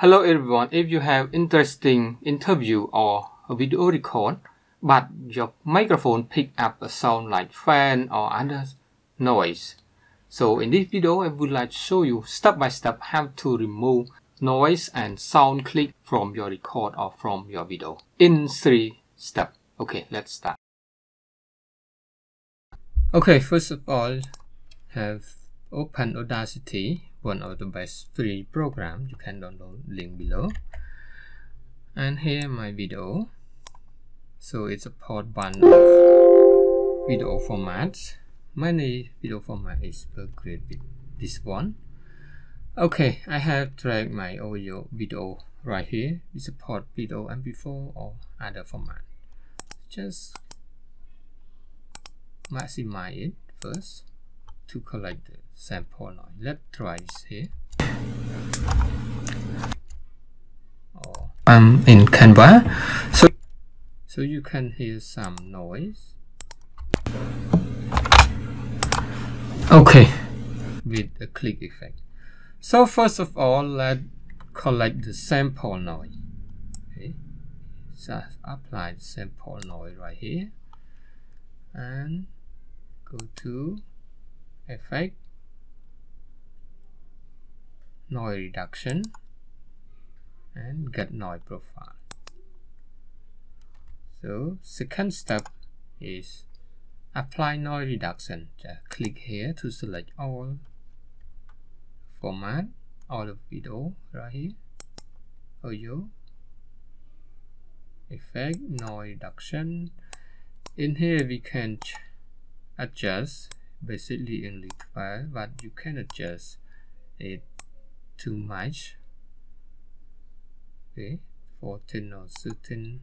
Hello everyone, if you have interesting interview or a video record, but your microphone pick up a sound like fan or other noise. So in this video, I would like to show you step by step how to remove noise and sound click from your record or from your video in 3 steps. Okay, let's start. Okay, first of all, have open Audacity, one of the best free programs. You can download link below. And here my video. So it supports bunch of video formats. Many video format is great with this one. Okay, I have dragged my audio video right here. We support video MP4 or other format. Just maximize it first to collect the sample noise. Let's try this here. I'm in Canva, so you can hear some noise. Okay, with a click effect. So first of all, let's collect the sample noise. Okay, so apply the sample noise right here, and go to Effect, Noise Reduction, and get noise profile. So second step is apply noise reduction. Just click here to select all format, all the video right here. Audio, effect, noise reduction. In here we can adjust basically only 12, but you can adjust it too much. Okay, 14 or 13,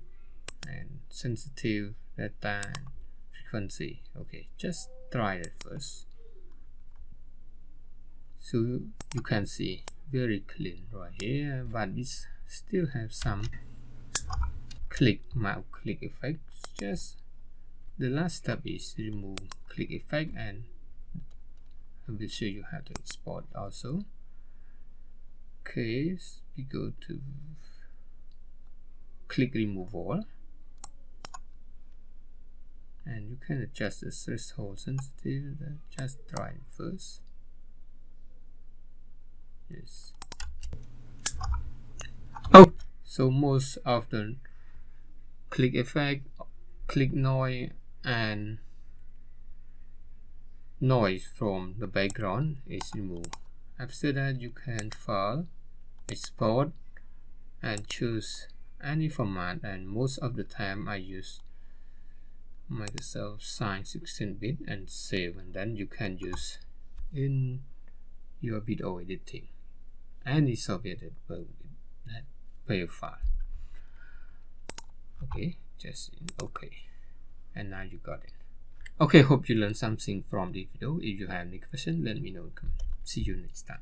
and sensitive data and frequency. Okay, just try it first. So you can see very clean right here, but it still have some mouse click effects. Just the last step is remove click effect, and I will show you how to export also. Okay, so we go to click remove all, and you can adjust the threshold sensitivity. Just try it first. Yes. Oh, so most of the click effect, click noise, and noise from the background is removed. After that, you can file, export, and choose any format, and most of the time I use Microsoft Sign 16-bit and save, and then you can use in your video editing any software that file. Okay, just okay, and now you got it. Okay, hope you learned something from this video. If you have any question, let me know in the comment. See you next time.